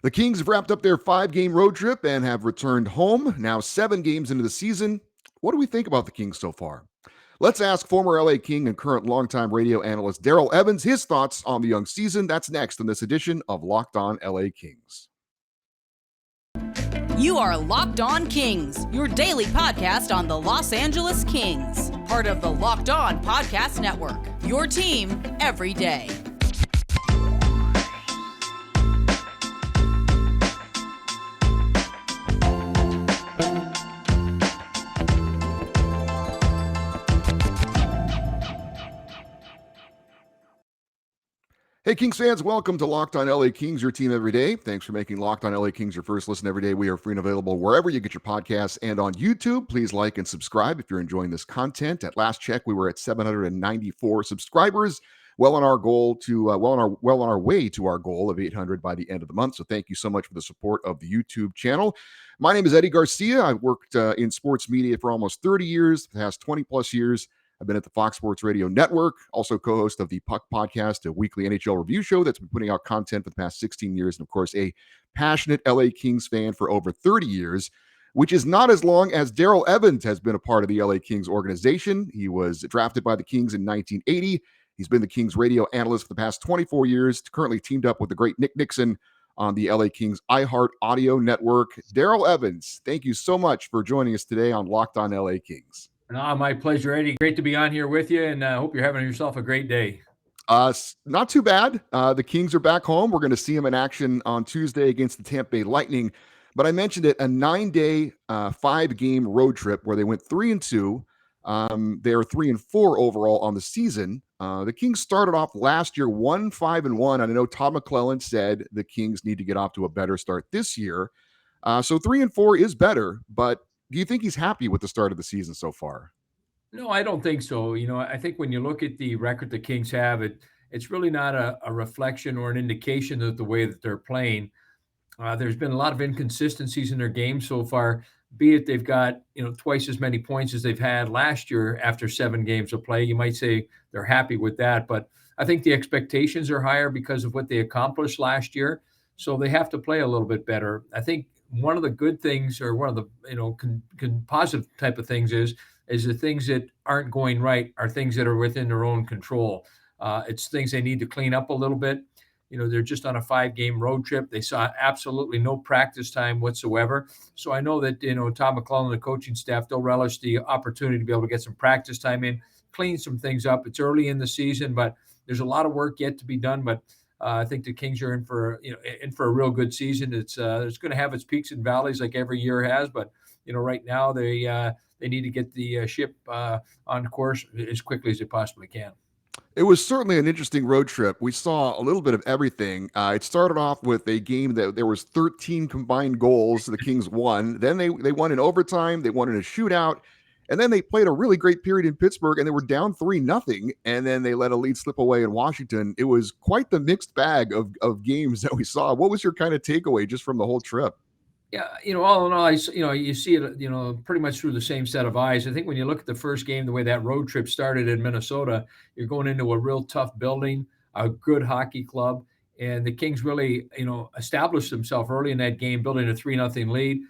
The Kings have wrapped up their 5-game road trip and have returned home, now 7 games into the season. What do we think about the Kings so far? Let's ask former LA King and current longtime radio analyst Daryl Evans his thoughts on the young season. That's next in this edition of Locked On LA Kings. You are Locked On Kings, your daily podcast on the Los Angeles Kings, part of the Locked On Podcast Network, your team every day. Hey, Kings fans, welcome to Locked On LA Kings, your team every day. Thanks for making Locked On LA Kings your first listen every day. We are free and available wherever you get your podcasts and on YouTube. Please like and subscribe if you're enjoying this content. At last check, we were at 794 subscribers, well on our goal to well on our way to our goal of 800 by the end of the month. So thank you so much for the support of the YouTube channel. My name is Eddie Garcia. I've worked in sports media for almost 30 years, the past 20 plus years. I've been at the Fox Sports Radio Network, also co-host of the Puck Podcast, a weekly NHL review show that's been putting out content for the past 16 years, and of course, a passionate LA Kings fan for over 30 years, which is not as long as Daryl Evans has been a part of the LA Kings organization. He was drafted by the Kings in 1980. He's been the Kings radio analyst for the past 24 years, currently teamed up with the great Nick Nixon on the LA Kings iHeart Audio Network. Daryl Evans, thank you so much for joining us today on Locked On LA Kings. My pleasure, Eddie. Great to be on here with you, and I hope you're having yourself a great day. Not too bad. The Kings are back home. We're going to see them in action on Tuesday against the Tampa Bay Lightning. But I mentioned it, a 9-day, 5-game road trip where they went 3-2. They're 3-4 overall on the season. The Kings started off last year 1-5-1. And I know Todd McClellan said the Kings need to get off to a better start this year. So 3-4 is better, but do you think he's happy with the start of the season so far? No, I don't think so. I think when you look at the record the Kings have, it's really not a reflection or an indication of the way that they're playing. There's been a lot of inconsistencies in their game so far, be it they've got, twice as many points as they've had last year after 7 games of play. You might say they're happy with that, but I think the expectations are higher because of what they accomplished last year. So they have to play a little bit better. I think one of the good things, or one of the positive type of things is the things that aren't going right are things that are within their own control. It's things they need to clean up a little bit. They're just on a 5-game road trip. They saw absolutely no practice time whatsoever. So I know that, Tom McClellan and the coaching staff, they'll relish the opportunity to be able to get some practice time in, clean some things up. It's early in the season, but there's a lot of work yet to be done. But I think the Kings are in for a real good season. It's going to have its peaks and valleys like every year has, but right now they need to get the ship on course as quickly as they possibly can. It was certainly an interesting road trip. We saw a little bit of everything. It started off with a game that there was 13 combined goals. The Kings won. Then they won in overtime. They won in a shootout. And then they played a really great period in Pittsburgh, and they were down 3-0. And then they let a lead slip away in Washington. It was quite the mixed bag of games that we saw. What was your kind of takeaway just from the whole trip? Yeah, all in all, you see it, pretty much through the same set of eyes. I think when you look at the first game, the way that road trip started in Minnesota, you're going into a real tough building, a good hockey club, and the Kings really, established themselves early in that game, building a 3-0 lead.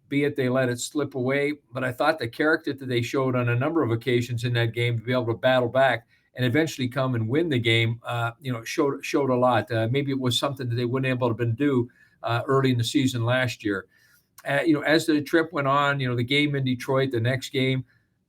Be it they let it slip away, but I thought the character that they showed on a number of occasions in that game to be able to battle back and eventually come and win the game, showed a lot. Maybe it was something that they wouldn't able to do early in the season last year. As the trip went on, the game in Detroit, the next game,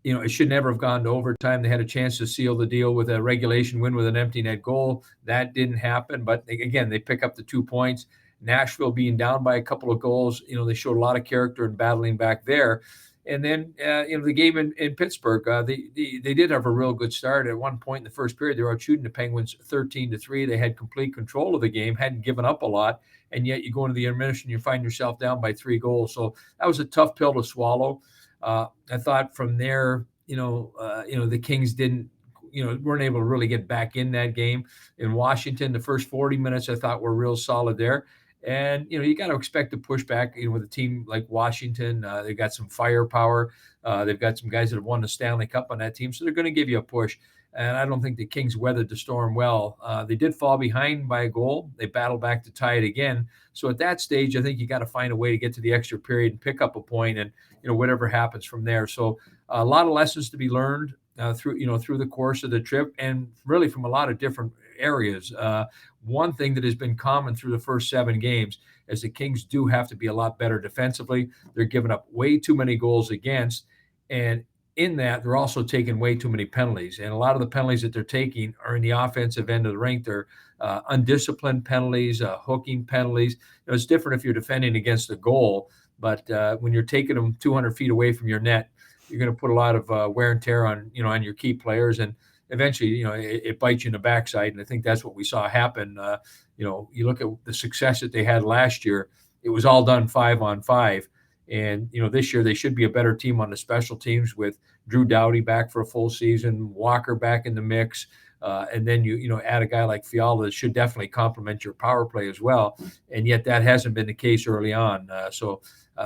it should never have gone to overtime. They had a chance to seal the deal with a regulation win with an empty net goal. That didn't happen. But again, they pick up the 2 points. Nashville being down by a couple of goals, they showed a lot of character in battling back there. And then, the game in Pittsburgh, they did have a real good start. At one point in the first period, they were out shooting the Penguins 13-3. They had complete control of the game, hadn't given up a lot. And yet you go into the intermission, you find yourself down by 3 goals. So that was a tough pill to swallow. I thought from there, the Kings weren't able to really get back in that game. In Washington, the first 40 minutes I thought were real solid there. And, you got to expect to push back, with a team like Washington. They've got some firepower. They've got some guys that have won the Stanley Cup on that team. So they're going to give you a push. And I don't think the Kings weathered the storm well. They did fall behind by a goal. They battled back to tie it again. So at that stage, I think you got to find a way to get to the extra period and pick up a point, and whatever happens from there. So a lot of lessons to be learned through the course of the trip, and really from a lot of different areas. One thing that has been common through the first 7 games is the Kings do have to be a lot better defensively. They're giving up way too many goals against, and in that, they're also taking way too many penalties. And a lot of the penalties that they're taking are in the offensive end of the rink. They're undisciplined penalties, hooking penalties. It's different if you're defending against a goal, but when you're taking them 200 feet away from your net, you're going to put a lot of wear and tear on your key players, and eventually, it bites you in the backside. And I think that's what we saw happen. You look at the success that they had last year; it was all done 5-on-5. And this year they should be a better team on the special teams with Drew Doughty back for a full season, Walker back in the mix, and then you add a guy like Fiala that should definitely complement your power play as well. And yet that hasn't been the case early on. So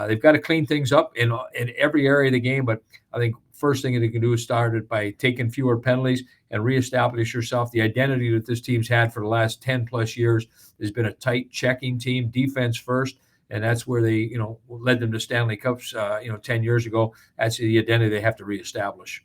they've got to clean things up in every area of the game. But I think first thing they can do is start it by taking fewer penalties and reestablish yourself. The identity that this team's had for the last 10 plus years has been a tight checking team, defense first. And that's where they, led them to Stanley Cups, 10 years ago. That's the identity they have to reestablish.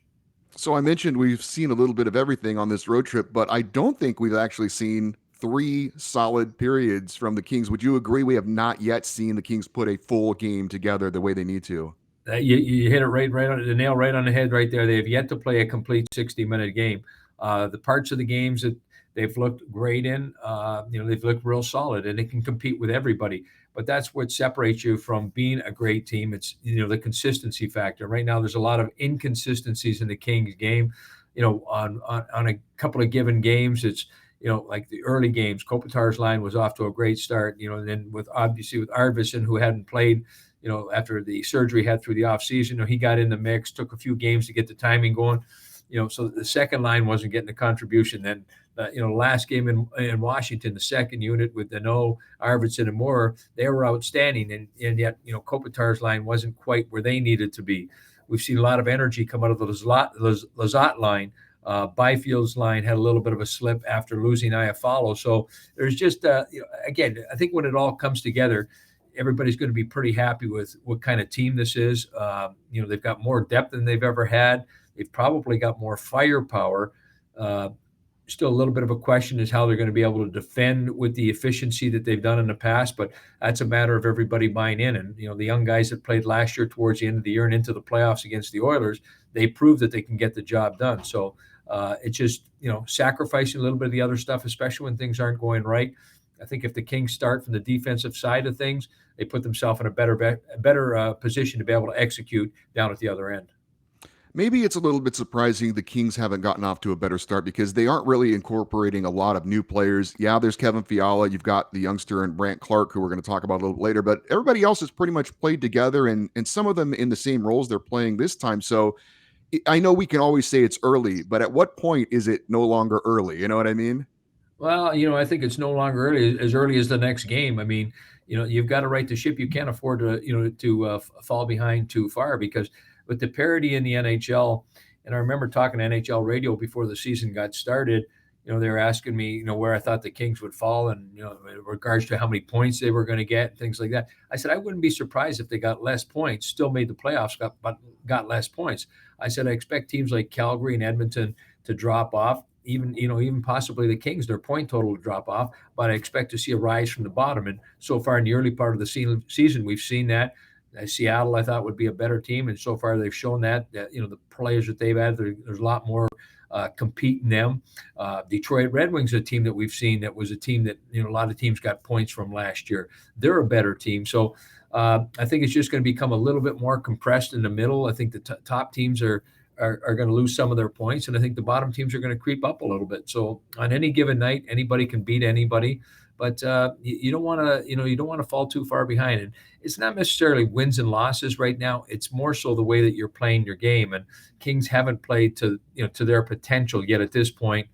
So I mentioned we've seen a little bit of everything on this road trip, but I don't think we've actually seen 3 solid periods from the Kings. Would you agree we have not yet seen the Kings put a full game together the way they need to? You hit it right on the nail, right on the head right there. They have yet to play a complete 60-minute game. The parts of the games that they've looked great in, they've looked real solid, and they can compete with everybody. But that's what separates you from being a great team. It's, the consistency factor. Right now, there's a lot of inconsistencies in the Kings game. On a couple of given games, it's, like the early games, Kopitar's line was off to a great start, and then with Arvidsson, who hadn't played, after the surgery he had through the offseason, he got in the mix, took a few games to get the timing going. So the second line wasn't getting the contribution. Then, last game in Washington, the second unit with Danault, Arvidsson, and Moore, they were outstanding. And yet, Kopitar's line wasn't quite where they needed to be. We've seen a lot of energy come out of the Lizotte line. Byfield's line had a little bit of a slip after losing Iafallo. So there's just, again, I think when it all comes together, everybody's going to be pretty happy with what kind of team this is. They've got more depth than they've ever had. They've probably got more firepower. Still a little bit of a question is how they're going to be able to defend with the efficiency that they've done in the past, but that's a matter of everybody buying in. And, the young guys that played last year towards the end of the year and into the playoffs against the Oilers, they proved that they can get the job done. So it's just, sacrificing a little bit of the other stuff, especially when things aren't going right. I think if the Kings start from the defensive side of things, they put themselves in a better position to be able to execute down at the other end. Maybe it's a little bit surprising the Kings haven't gotten off to a better start because they aren't really incorporating a lot of new players. Yeah, there's Kevin Fiala. You've got the youngster and Brandt Clarke, who we're going to talk about a little bit later, but everybody else has pretty much played together, and some of them in the same roles they're playing this time. So I know we can always say it's early, but at what point is it no longer early? You know what I mean? Well, I think it's no longer early as the next game. I mean, you've got to right the ship. You can't afford to fall behind too far, because with the parity in the NHL, and I remember talking to NHL radio before the season got started, they were asking me, where I thought the Kings would fall, and, in regards to how many points they were going to get and things like that. I said, I wouldn't be surprised if they got less points, still made the playoffs, but got less points. I said, I expect teams like Calgary and Edmonton to drop off, even possibly the Kings, their point total to drop off, but I expect to see a rise from the bottom. And so far in the early part of the season, we've seen that. Seattle, I thought, would be a better team, and so far they've shown that the players that they've had, there's a lot more competing them. Detroit Red Wings, a team that we've seen that was a team that a lot of teams got points from last year. They're a better team, so I think it's just going to become a little bit more compressed in the middle. I think the top teams are going to lose some of their points, and I think the bottom teams are going to creep up a little bit. So on any given night, anybody can beat anybody. But you don't want to fall too far behind. And it's not necessarily wins and losses right now. It's more so the way that you're playing your game. And Kings haven't played to their potential yet at this point.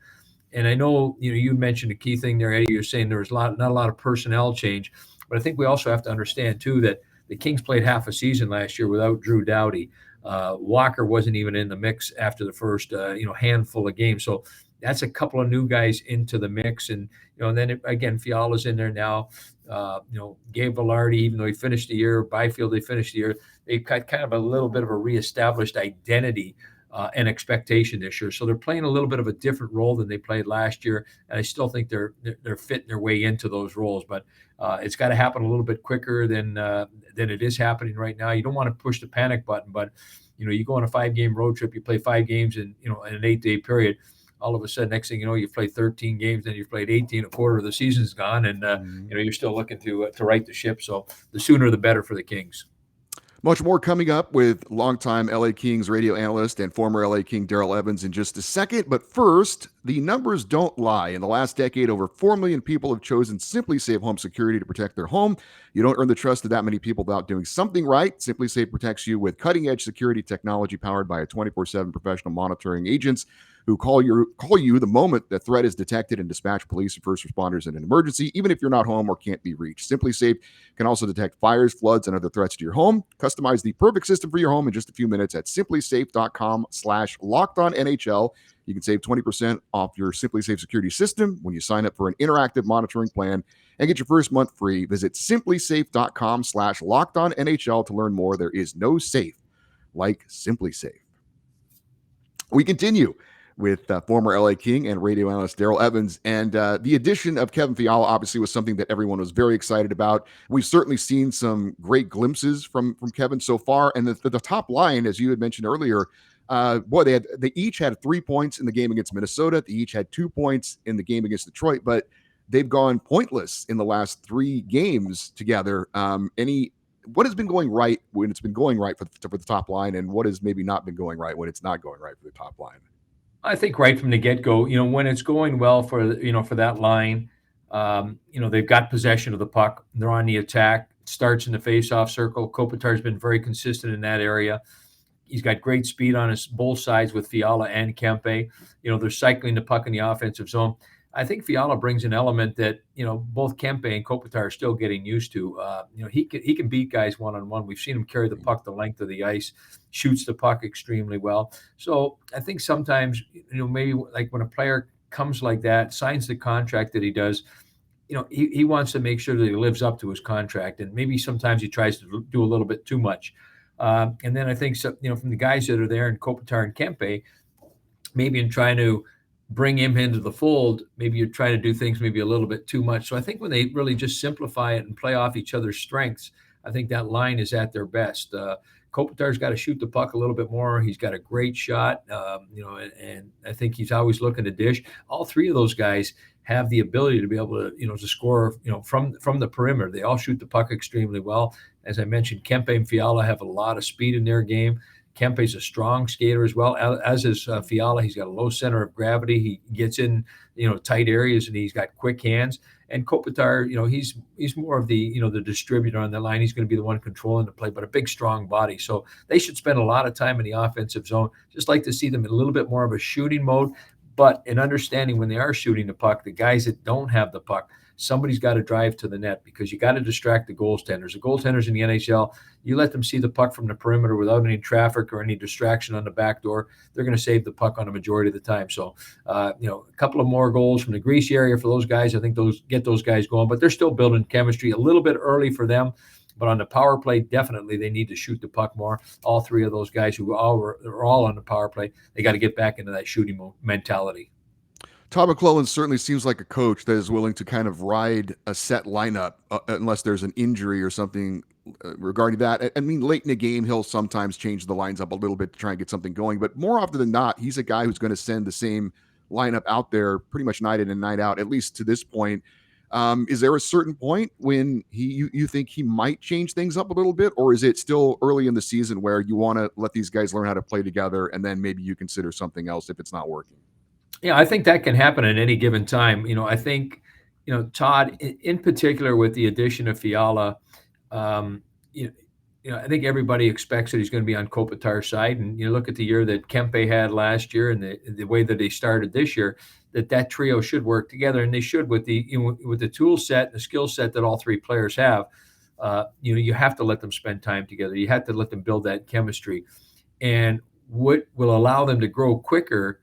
And I know you mentioned a key thing there, Eddie. You're saying there was not a lot of personnel change, but I think we also have to understand too that the Kings played half a season last year without Drew Doughty. Walker wasn't even in the mix after the first handful of games. So that's a couple of new guys into the mix, and and then again, Fiala's in there now. Gabe Vilardi, even though he finished the year, Byfield, they finished the year. They've got kind of a little bit of a reestablished identity and expectation this year. So they're playing a little bit of a different role than they played last year, and I still think they're fitting their way into those roles. But it's got to happen a little bit quicker than it is happening right now. You don't want to push the panic button, but you go on a 5-game road trip, you play 5 games in in an 8-day period. All of a sudden, next thing you know, you've played 13 games, then you've played 18. A quarter of the season's gone, and you're still looking to right the ship. So the sooner the better for the Kings. Much more coming up with longtime LA Kings radio analyst and former LA King Daryl Evans in just a second. But first, the numbers don't lie. In the last decade, over 4 million people have chosen SimpliSafe Home Security to protect their home. You don't earn the trust of that many people without doing something right. SimpliSafe protects you with cutting-edge security technology powered by a 24/7 professional monitoring agents who call you the moment the threat is detected and dispatch police and first responders in an emergency, even if you're not home or can't be reached. SimpliSafe can also detect fires, floods, and other threats to your home. Customize the perfect system for your home in just a few minutes at simplisafe.com/LockedOnNHL. You can save 20% off your SimpliSafe security system when you sign up for an interactive monitoring plan and get your first month free. Visit simplisafe.com/LockedOnNHL to learn more. There is no safe like SimpliSafe. We continue with former LA King and radio analyst Daryl Evans. And the addition of Kevin Fiala obviously was something that everyone was very excited about. We've certainly seen some great glimpses from Kevin so far. And the top line, as you had mentioned earlier, they each had 3 points in the game against Minnesota. They each had 2 points in the game against Detroit, but they've gone pointless in the last 3 games together. What has been going right when it's been going right for the top line, and what has maybe not been going right when it's not going right for the top line? I think right from the get-go, when it's going well for that line, they've got possession of the puck. They're on the attack. It starts in the face-off circle. Kopitar's been very consistent in that area. He's got great speed on both sides with Fiala and Kempe. They're cycling the puck in the offensive zone. I think Fiala brings an element that both Kempe and Kopitar are still getting used to. He can beat guys one-on-one. We've seen him carry the puck the length of the ice, shoots the puck extremely well. So I think sometimes maybe like when a player comes like that, signs the contract that he does, he wants to make sure that he lives up to his contract, and maybe sometimes he tries to do a little bit too much. And then I think from the guys that are there in Kopitar and Kempe, maybe in trying to bring him into the fold, maybe you're trying to do things maybe a little bit too much. So I think when they really just simplify it and play off each other's strengths, I think that line is at their best. Kopitar's got to shoot the puck a little bit more. He's got a great shot, and I think he's always looking to dish. All 3 of those guys have the ability to be able to, to score, from the perimeter. They all shoot the puck extremely well. As I mentioned, Kempe and Fiala have a lot of speed in their game. Kempe's a strong skater as well, as is Fiala. He's got a low center of gravity. He gets in, tight areas, and he's got quick hands. And Kopitar, he's more of the, the distributor on the line. He's going to be the one controlling the play, but a big, strong body. So they should spend a lot of time in the offensive zone. Just like to see them in a little bit more of a shooting mode, but in understanding when they are shooting the puck, the guys that don't have the puck, somebody's got to drive to the net, because you got to distract the goaltenders. The goaltenders in the NHL, you let them see the puck from the perimeter without any traffic or any distraction on the back door, they're going to save the puck on a majority of the time. So, a couple of more goals from the greasy area for those guys. I think get those guys going, but they're still building chemistry. A little bit early for them, but on the power play, definitely they need to shoot the puck more. All 3 of those guys who are all on the power play, they got to get back into that shooting mentality. Todd McClellan certainly seems like a coach that is willing to kind of ride a set lineup unless there's an injury or something regarding that. I mean, late in the game, he'll sometimes change the lines up a little bit to try and get something going. But more often than not, he's a guy who's going to send the same lineup out there pretty much night in and night out, at least to this point. Is there a certain point when you think he might change things up a little bit, or is it still early in the season where you want to let these guys learn how to play together and then maybe you consider something else if it's not working? Yeah, I think that can happen at any given time. I think, Todd, in particular with the addition of Fiala, I think everybody expects that he's going to be on Kopitar's side. And you look at the year that Kempe had last year and the way that they started this year, that trio should work together, and they should with the tool set and the skill set that all 3 players have. You have to let them spend time together. You have to let them build that chemistry. And what will allow them to grow quicker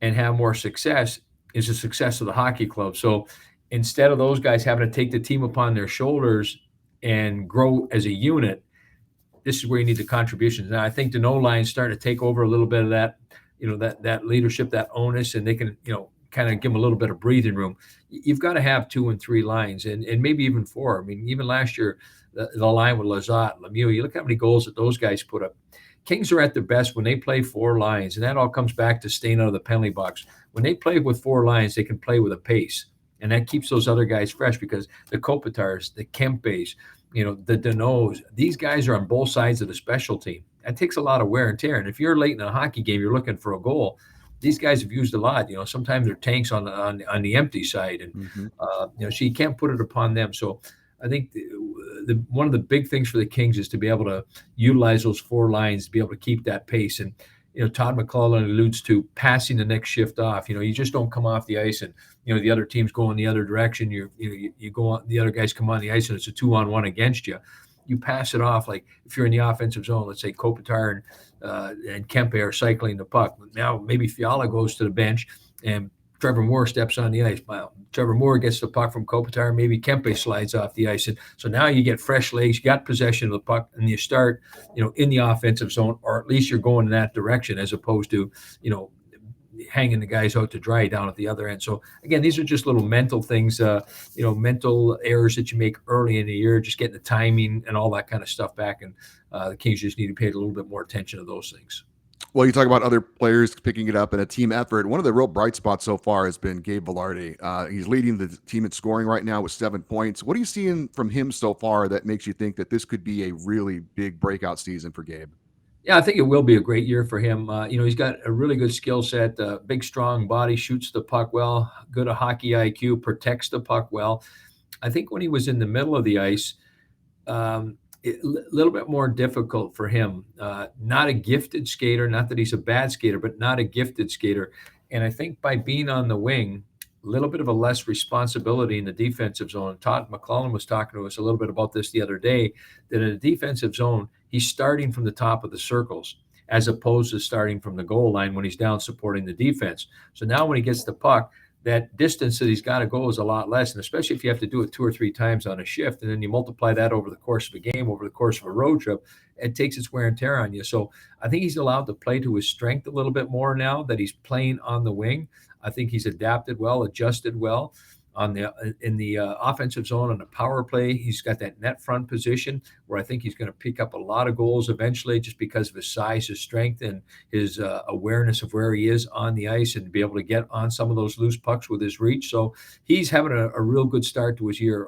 and have more success is the success of the hockey club. So instead of those guys having to take the team upon their shoulders and grow as a unit, this is where you need the contributions. Now, I think the no line's starting to take over a little bit of that, that leadership, that onus, and they can, kind of give them a little bit of breathing room. You've got to have 2 and 3 lines, and maybe even 4. I mean, even last year, the line with Lizotte, Lemieux, you look how many goals that those guys put up. Kings are at their best when they play 4 lines, and that all comes back to staying out of the penalty box. When they play with 4 lines, they can play with a pace, and that keeps those other guys fresh because the Kopitars, the Kempes, the Deneaus, these guys are on both sides of the special team. That takes a lot of wear and tear. And if you're late in a hockey game, you're looking for a goal. These guys have used a lot. Sometimes they're tanks on the empty side, and so you can't put it upon them. So I think one of the big things for the Kings is to be able to utilize those 4 lines to be able to keep that pace. And Todd McLellan alludes to passing the next shift off. You just don't come off the ice and the other team's going the other direction. You go on, the other guys come on the ice and it's a 2-on-1 against you. You pass it off. Like if you're in the offensive zone, let's say Kopitar and Kempe are cycling the puck. Now maybe Fiala goes to the bench and Trevor Moore steps on the ice. Well, Trevor Moore gets the puck from Kopitar. Maybe Kempe slides off the ice. And so now you get fresh legs, you got possession of the puck, and you start, in the offensive zone, or at least you're going in that direction as opposed to, hanging the guys out to dry down at the other end. So again, these are just little mental things, mental errors that you make early in the year, just getting the timing and all that kind of stuff back. And the Kings just need to pay a little bit more attention to those things. Well, you talk about other players picking it up in a team effort. One of the real bright spots so far has been Gabe Vilardi. He's leading the team in scoring right now with 7 points. What are you seeing from him so far that makes you think that this could be a really big breakout season for Gabe? Yeah, I think it will be a great year for him. He's got a really good skill set, big, strong body, shoots the puck well, good hockey IQ, protects the puck well. I think when he was in the middle of the ice, a little bit more difficult for him. Not a gifted skater, not that he's a bad skater, but not a gifted skater. And I think by being on the wing, a little bit of a less responsibility in the defensive zone. Todd McLellan was talking to us a little bit about this the other day, that in a defensive zone, he's starting from the top of the circles as opposed to starting from the goal line when he's down supporting the defense. So now when he gets the puck, that distance that he's got to go is a lot less. And especially if you have to do it 2 or 3 times on a shift, and then you multiply that over the course of a game, over the course of a road trip, it takes its wear and tear on you. So I think he's allowed to play to his strength a little bit more now that he's playing on the wing. I think he's adapted well, adjusted well in the offensive zone on the power play. He's got that net front position where I think he's going to pick up a lot of goals eventually just because of his size, his strength, and his awareness of where he is on the ice and be able to get on some of those loose pucks with his reach. So he's having a real good start to his year.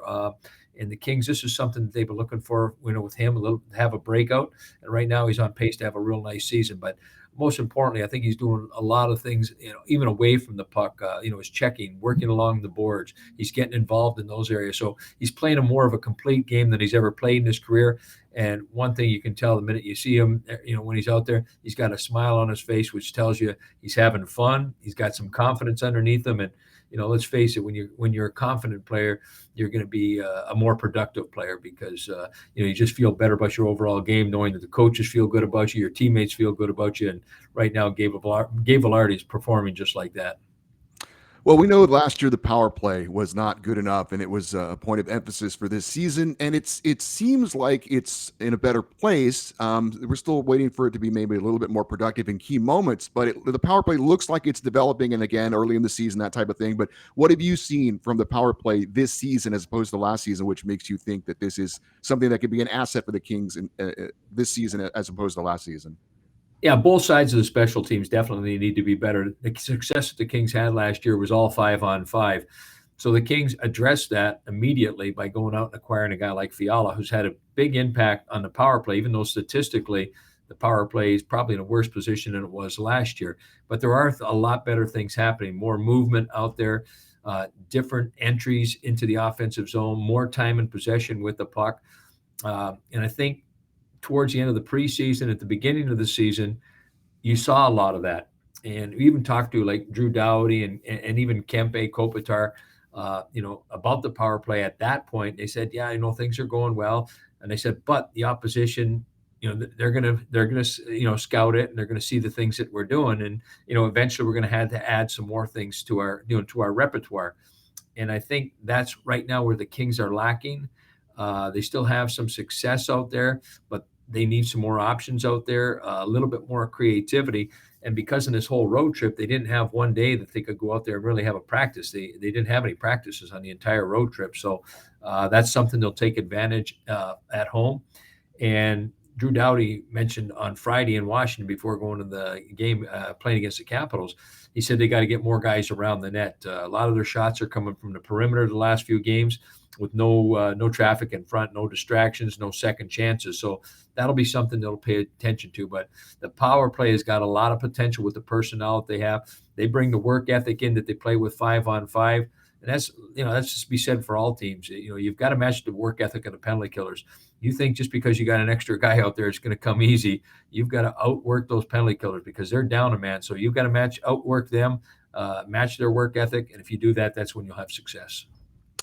And the Kings, this is something that they've been looking for, with him, have a breakout. And right now he's on pace to have a real nice season. But most importantly, I think he's doing a lot of things, even away from the puck, his checking, working along the boards. He's getting involved in those areas. So he's playing more of a complete game than he's ever played in his career. And one thing you can tell the minute you see him, when he's out there, he's got a smile on his face, which tells you he's having fun. He's got some confidence underneath him. And, let's face it, when you're a confident player, you're going to be a more productive player because, you just feel better about your overall game, knowing that the coaches feel good about you, your teammates feel good about you. And right now, Gabe Vilardi is performing just like that. Well, we know last year the power play was not good enough, and it was a point of emphasis for this season. And it seems like it's in a better place. We're still waiting for it to be maybe a little bit more productive in key moments, but the power play looks like it's developing. And again, early in the season, that type of thing. But what have you seen from the power play this season as opposed to last season, which makes you think that this is something that could be an asset for the Kings in this season as opposed to last season? Yeah, both sides of the special teams definitely need to be better. The success that the Kings had last year was all 5-on-5. So the Kings addressed that immediately by going out and acquiring a guy like Fiala, who's had a big impact on the power play, even though statistically the power play is probably in a worse position than it was last year. But there are a lot better things happening, more movement out there, different entries into the offensive zone, more time in possession with the puck. And I think towards the end of the preseason, at the beginning of the season, you saw a lot of that. And we even talked to like Drew Doughty and even Kempe Kopitar, about the power play at that point. They said, yeah, things are going well. And they said, but the opposition they're gonna scout it, and they're gonna see the things that we're doing, and eventually we're gonna have to add some more things to our repertoire. And I think that's right now where the Kings are lacking. They still have some success out there, but they need some more options out there, a little bit more creativity. And because in this whole road trip, they didn't have one day that they could go out there and really have a practice. They didn't have any practices on the entire road trip. So that's something they'll take advantage at home. And Drew Doughty mentioned on Friday in Washington before going to the game playing against the Capitals, he said they got to get more guys around the net. A lot of their shots are coming from the perimeter the last few games with no traffic in front, no distractions, no second chances. So that'll be something they'll pay attention to. But the power play has got a lot of potential with the personnel that they have. They bring the work ethic in that they play with 5-on-5. And that's just to be said for all teams. You've got to match the work ethic of the penalty killers. You think just because you got an extra guy out there, it's going to come easy. You've got to outwork those penalty killers because they're down a man. So you've got to outwork them, match their work ethic. And if you do that, that's when you'll have success.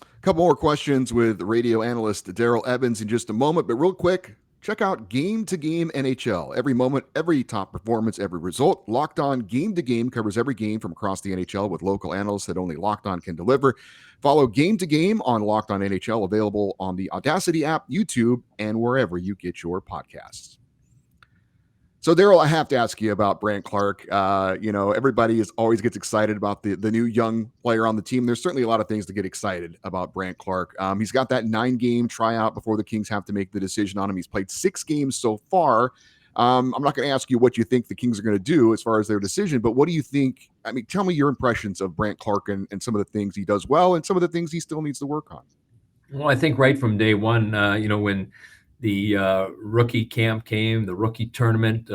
A couple more questions with radio analyst Daryl Evans in just a moment. But real quick, check out Game to Game NHL. Every moment, every top performance, every result. Locked On Game to Game covers every game from across the NHL with local analysts that only Locked On can deliver. Follow Game to Game on Locked On NHL, available on the Audacity app, YouTube, and wherever you get your podcasts. So, Daryl, I have to ask you about Brandt Clarke. Everybody always gets excited about the new young player on the team. There's certainly a lot of things to get excited about Brandt Clarke. He's got that 9-game tryout before the Kings have to make the decision on him. He's played 6 games so far. I'm not going to ask you what you think the Kings are going to do as far as their decision, but what do you think? I mean, tell me your impressions of Brandt Clarke and some of the things he does well and some of the things he still needs to work on. Well, I think right from day one, when the rookie camp came, the rookie tournament,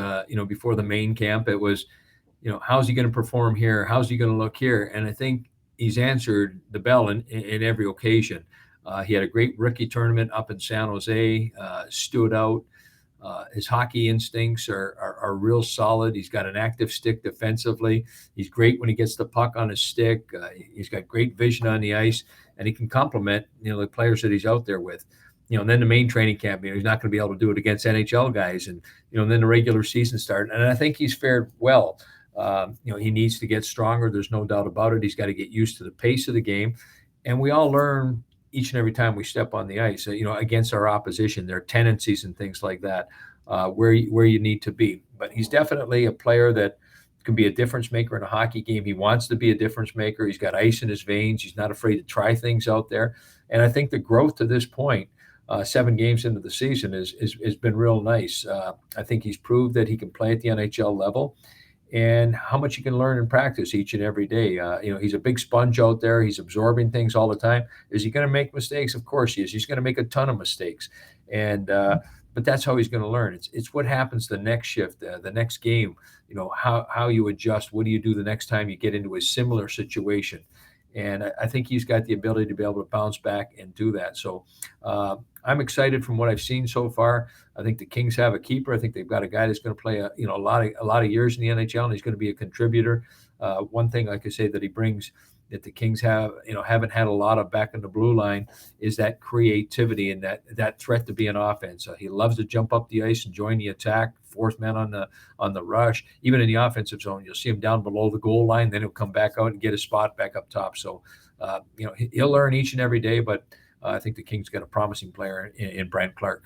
before the main camp, it was, how's he going to perform here? How's he going to look here? And I think he's answered the bell in every occasion. He had a great rookie tournament up in San Jose, stood out. His hockey instincts are real solid. He's got an active stick defensively. He's great when he gets the puck on his stick. He's got great vision on the ice, and he can complement, the players that he's out there with. And then the main training camp, he's not going to be able to do it against NHL guys. And, and then the regular season started. And I think he's fared well. He needs to get stronger. There's no doubt about it. He's got to get used to the pace of the game. And we all learn each and every time we step on the ice, against our opposition, their tendencies and things like that, where you need to be. But he's definitely a player that can be a difference maker in a hockey game. He wants to be a difference maker. He's got ice in his veins. He's not afraid to try things out there. And I think the growth to this point, 7 games into the season, has been real nice. I think he's proved that he can play at the NHL level, and how much you can learn in practice each and every day. He's a big sponge out there. He's absorbing things all the time. Is he going to make mistakes? Of course he is. He's going to make a ton of mistakes. And but that's how he's going to learn. It's what happens the next shift, the next game, how you adjust. What do you do the next time you get into a similar situation? And I think he's got the ability to be able to bounce back and do that. So I'm excited from what I've seen so far. I think the Kings have a keeper. I think they've got a guy that's going to play a lot of years in the NHL, and he's going to be a contributor. One thing, like I say, that he brings that the Kings haven't had a lot of back in the blue line is that creativity and that threat to be an offense. He loves to jump up the ice and join the attack, fourth man on the rush. Even in the offensive zone, you'll see him down below the goal line, then he'll come back out and get a spot back up top. So, he'll learn each and every day, but I think the Kings got a promising player in Brandt Clarke.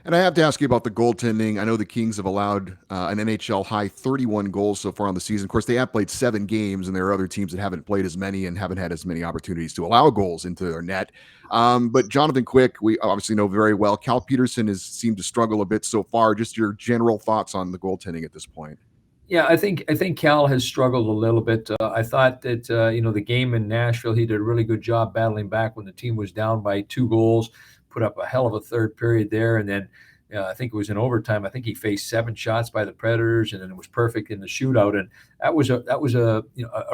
And I have to ask you about the goaltending. I know the Kings have allowed an NHL high 31 goals so far on the season. Of course, they have played 7 games, and there are other teams that haven't played as many and haven't had as many opportunities to allow goals into their net. But Jonathan Quick, we obviously know very well. Cal Peterson has seemed to struggle a bit so far. Just your general thoughts on the goaltending at this point. Yeah, I think Cal has struggled a little bit. I thought that the game in Nashville, he did a really good job battling back when the team was down by 2 goals. Put up a hell of a third period there, and then I think it was in overtime. I think he faced 7 shots by the Predators, and then it was perfect in the shootout. And that was a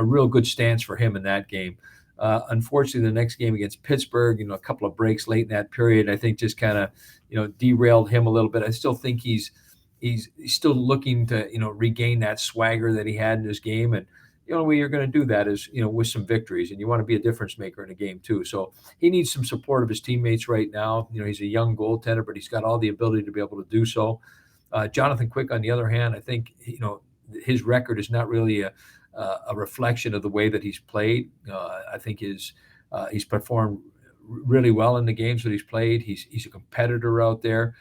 real good stance for him in that game. Unfortunately, the next game against Pittsburgh, a couple of breaks late in that period, I think just kind of derailed him a little bit. I still think he's still looking to regain that swagger that he had in his game, and the only way you're going to do that is, with some victories, and you want to be a difference maker in a game too. So he needs some support of his teammates right now. He's a young goaltender, but he's got all the ability to be able to do so. Jonathan Quick, on the other hand, I think, his record is not really a reflection of the way that he's played. I think he's performed really well in the games that he's played. He's a competitor out there.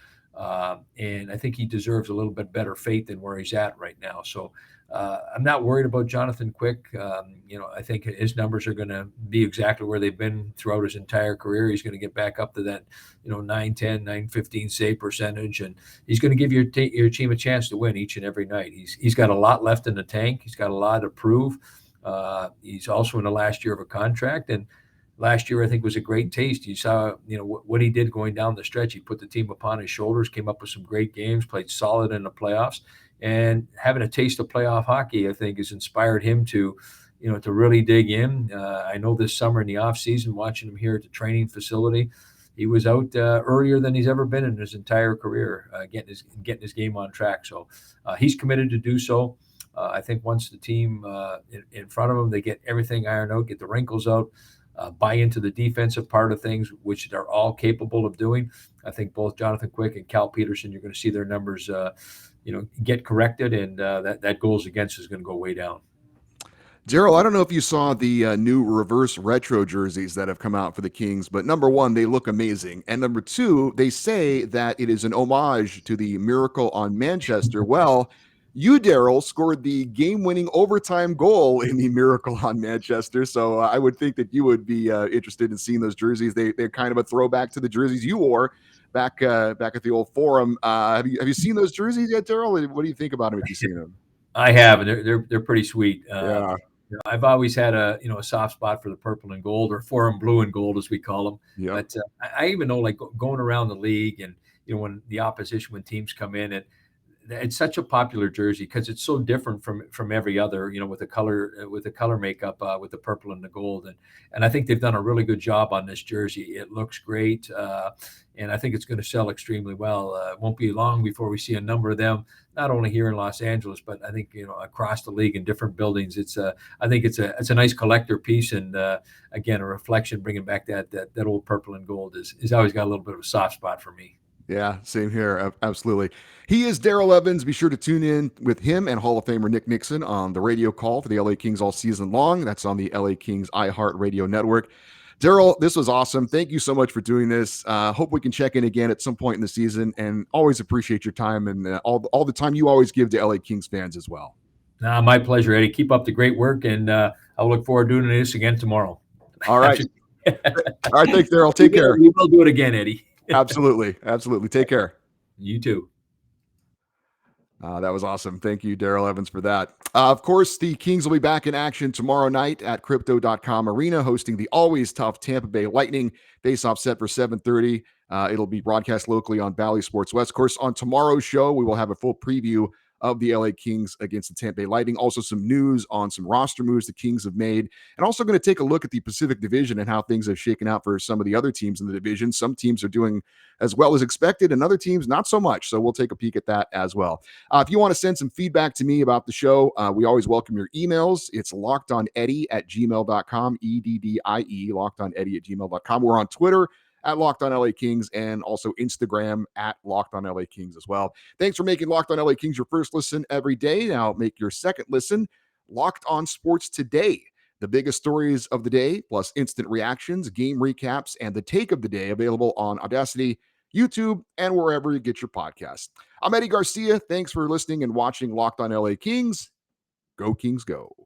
And I think he deserves a little bit better fate than where he's at right now. So I'm not worried about Jonathan Quick. I think his numbers are going to be exactly where they've been throughout his entire career. He's going to get back up to that, 910, 915 save percentage, and he's going to give your team a chance to win each and every night. He's got a lot left in the tank. He's got a lot to prove. He's also in the last year of a contract, and last year, I think, was a great taste. You saw, what he did going down the stretch. He put the team upon his shoulders, came up with some great games, played solid in the playoffs, and having a taste of playoff hockey, I think, has inspired him to really dig in. I know this summer in the off season, watching him here at the training facility, he was out earlier than he's ever been in his entire career, getting his game on track. So he's committed to do so. I think once the team in front of him, they get everything ironed out, get the wrinkles out, buy into the defensive part of things, which they're all capable of doing. I think both Jonathan Quick and Cal Petersen, you're going to see their numbers, get corrected, and that goals against is going to go way down. Daryl, I don't know if you saw the new reverse retro jerseys that have come out for the Kings, but number one, they look amazing. And number two, they say that it is an homage to the Miracle on Manchester. Well, you, Daryl, scored the game-winning overtime goal in the Miracle on Manchester, so I would think that you would be interested in seeing those jerseys. They're kind of a throwback to the jerseys you wore back at the old Forum. Have you seen those jerseys yet, Daryl? What do you think about them if you've seen them? I have, and they're pretty sweet. Yeah. I've always had a soft spot for the purple and gold, or Forum blue and gold, as we call them. Yeah. But I even know, like, going around the league, and when teams come in, and it's such a popular jersey because it's so different from every other, with the color makeup, with the purple and the gold, and I think they've done a really good job on this jersey. It looks great, and I think it's going to sell extremely well. It won't be long before we see a number of them, not only here in Los Angeles, but I think across the league in different buildings. I think it's a nice collector piece, and again, a reflection, bringing back that old purple and gold is always got a little bit of a soft spot for me. Yeah, same here. Absolutely. He is Daryl Evans. Be sure to tune in with him and Hall of Famer Nick Nixon on the radio call for the LA Kings all season long. That's on the LA Kings iHeartRadio network. Daryl, this was awesome. Thank you so much for doing this. Hope we can check in again at some point in the season, and always appreciate your time and all the time you always give to LA Kings fans as well. My pleasure, Eddie. Keep up the great work, and I'll look forward to doing this again tomorrow. All right. All right. Thanks, Daryl. Take care. We will do it again, Eddie. Absolutely. Take care. You too. That was awesome. Thank you, Daryl Evans, for that. Of course, the Kings will be back in action tomorrow night at Crypto.com Arena, hosting the always tough Tampa Bay Lightning. Face-off set for 7:30. It'll be broadcast locally on Bally Sports West. Of course, on tomorrow's show, we will have a full preview of the LA Kings against the Tampa Bay Lightning. Also some news on some roster moves the Kings have made, and also going to take a look at the Pacific Division and how things have shaken out for some of the other teams in the division. Some teams are doing as well as expected, and other teams not so much. So we'll take a peek at that as well. If you want to send some feedback to me about the show, we always welcome your emails. It's lockedoneddie@gmail.com, EDDIE, lockedoneddie@gmail.com. We're on Twitter at Locked On LA Kings, and also Instagram at Locked On LA Kings as well. Thanks for making Locked On LA Kings your first listen every day. Now make your second listen Locked On Sports Today. The biggest stories of the day, plus instant reactions, game recaps, and the take of the day, available on Audacity, YouTube, and wherever you get your podcasts. I'm Eddie Garcia. Thanks for listening and watching Locked On LA Kings. Go Kings, go.